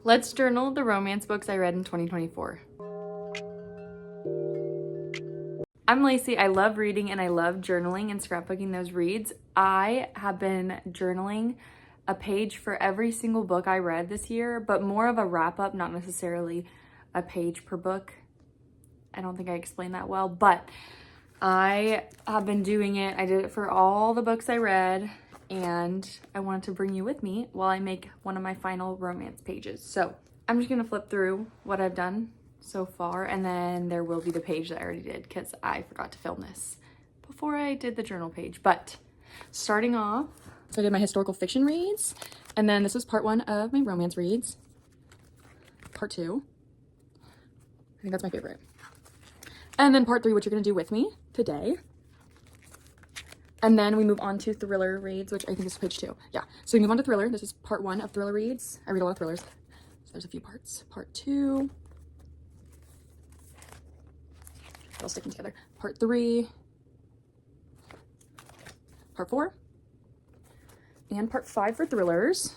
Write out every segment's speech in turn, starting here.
Let's journal the romance books I read in 2024. I'm Lacey. I love reading and I love journaling and scrapbooking those reads. I have been journaling a page for every single book I read this year, but more of a wrap up, not necessarily a page per book. I don't think I explained that well, but I have been doing it. I did it for all the books I read, and I wanted to bring you with me while I make one of my final romance pages. So I'm just gonna flip through what I've done so far, and then there will be the page that I already did because I forgot to film this before I did the journal page. But starting off, so I did my historical fiction reads, and then this is part 1 of my romance reads. Part 2, I think that's my favorite. And then part 3, what you're gonna do with me today. And then we move on to thriller reads, which I think is page 2. Yeah, so we move on to thriller. This is part 1 of thriller reads. I read a lot of thrillers, so there's a few parts. Part 2. They're all sticking together. Part 3. Part 4. And part 5 for thrillers.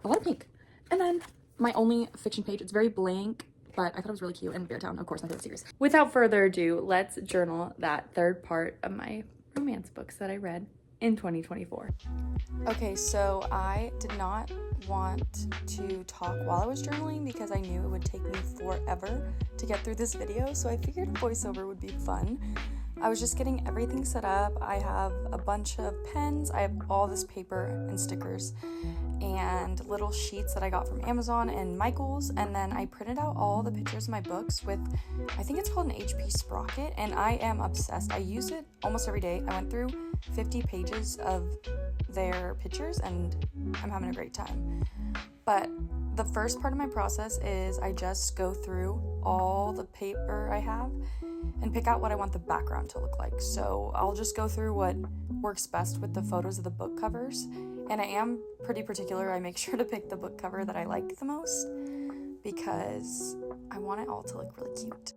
A lot of pink. And then my only fiction page. It's very blank, but I thought it was really cute. And Beartown, of course, my favorite series. Without further ado, let's journal that third part of my romance books that I read in 2024. Okay, so I did not want to talk while I was journaling because I knew it would take me forever to get through this video, so I figured voiceover would be fun. I was just getting everything set up. I have a bunch of pens, I have all this paper and stickers and little sheets that I got from Amazon and Michael's, and then I printed out all the pictures of my books with, I think it's called an HP Sprocket, and I am obsessed. I use it almost every day. I went through 50 pages of their pictures and I'm having a great time. But the first part of my process is I just go through all the paper I have and pick out what I want the background to look like. So I'll just go through what works best with the photos of the book covers. And I am pretty particular. I make sure to pick the book cover that I like the most because I want it all to look really cute.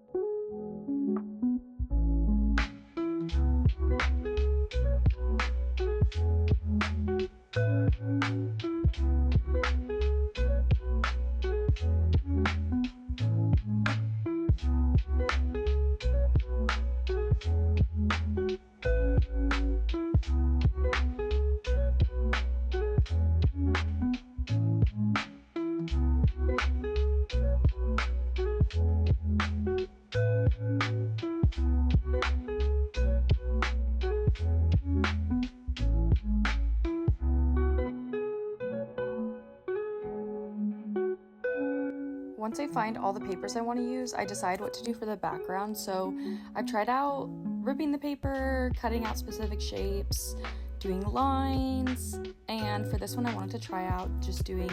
Once I find all the papers I want to use, I decide what to do for the background. So I've tried out ripping the paper, cutting out specific shapes, doing lines, and for this one I wanted to try out just doing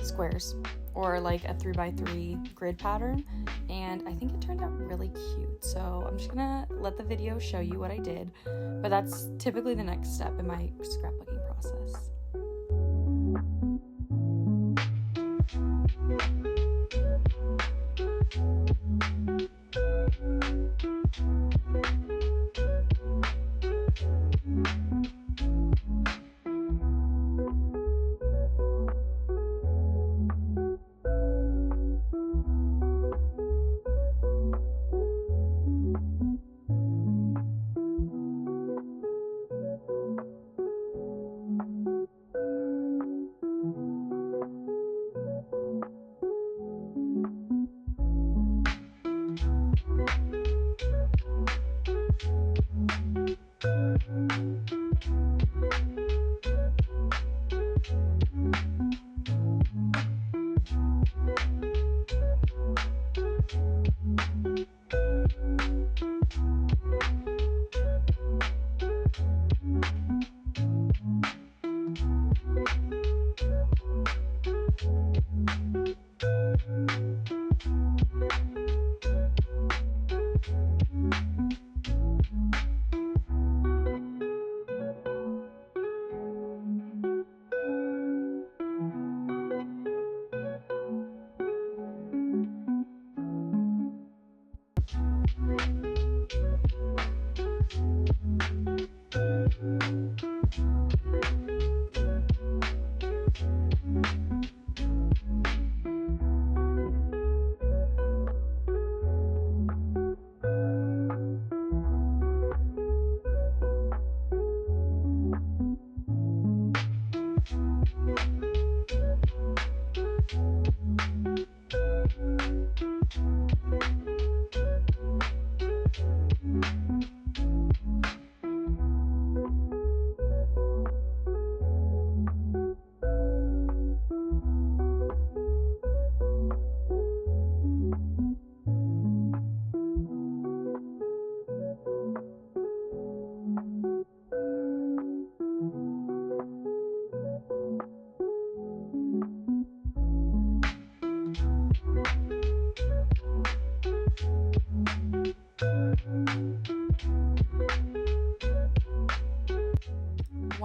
squares or like a 3x3 grid pattern, and I think it turned out really cute. So I'm just gonna let the video show you what I did, but that's typically the next step in my scrapbooking process.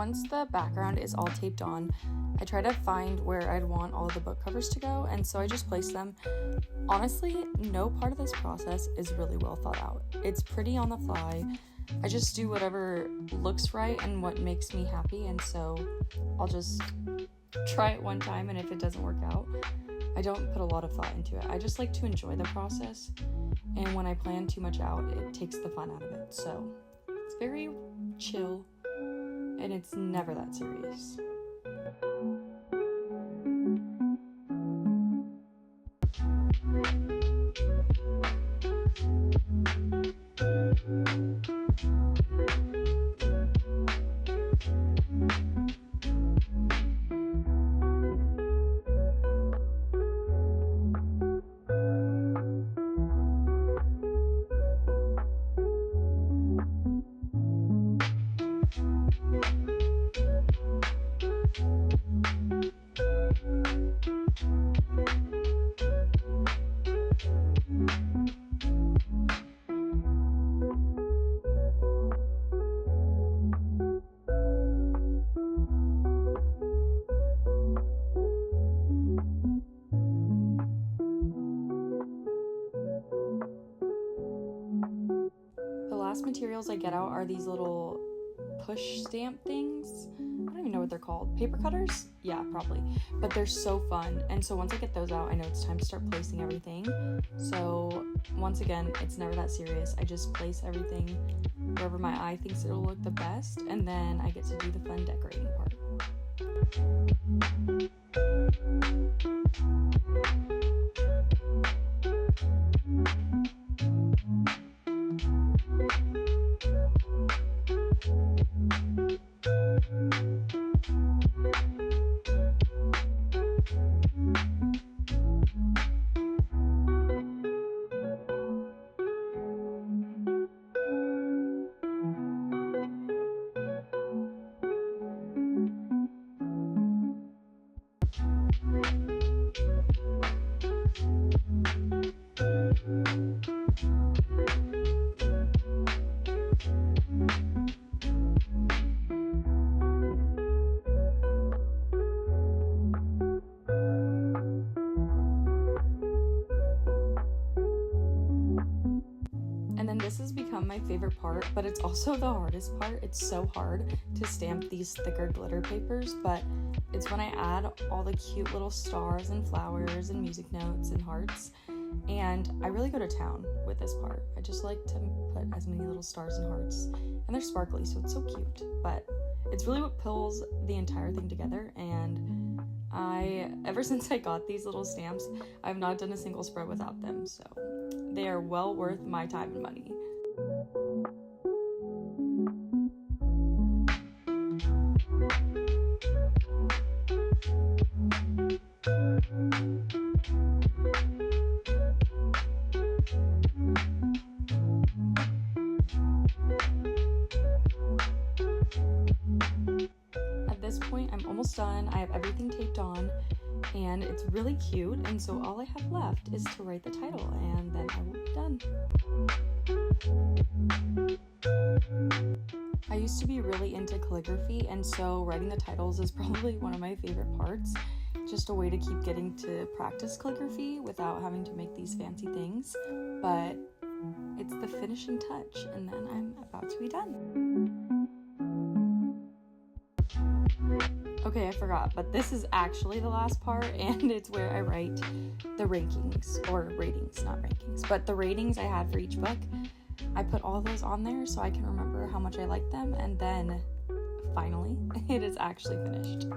once the background is all taped on, I try to find where I'd want all of the book covers to go, and so I just place them. Honestly, no part of this process is really well thought out. It's pretty on the fly. I just do whatever looks right and what makes me happy, and so I'll just try it one time, and if it doesn't work out, I don't put a lot of thought into it. I just like to enjoy the process, and when I plan too much out, it takes the fun out of it. So it's very chill, and it's never that serious. Materials I get out are these little push stamp things. I don't even know what they're called. Paper cutters? Yeah, probably. But they're so fun. And so once I get those out, I know it's time to start placing everything. So once again, it's never that serious. I just place everything wherever my eye thinks it'll look the best, and then I get to do the fun decorating part. This has become my favorite part, but it's also the hardest part. It's so hard to stamp these thicker glitter papers, but it's when I add all the cute little stars and flowers and music notes and hearts, and I really go to town with this part. I just like to put as many little stars and hearts, and they're sparkly, so it's so cute, but it's really what pulls the entire thing together. And ever since I got these little stamps, I've not done a single spread without them, so they are well worth my time and money. At this point, I'm almost done. I have everything taped on, and it's really cute, and so all I have left is to write the title, and then I will be done. I used to be really into calligraphy, and so writing the titles is probably one of my favorite parts. Just a way to keep getting to practice calligraphy without having to make these fancy things, but it's the finishing touch, and then I'm about to be done. Okay, I forgot, but this is actually the last part, and it's where I write the rankings, or ratings, not rankings, but the ratings I had for each book. I put all those on there so I can remember how much I like them, and then finally, it is actually finished.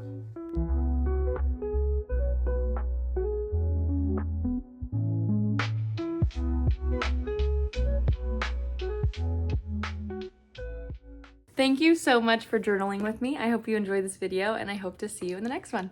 Thank you so much for journaling with me. I hope you enjoyed this video, and I hope to see you in the next one.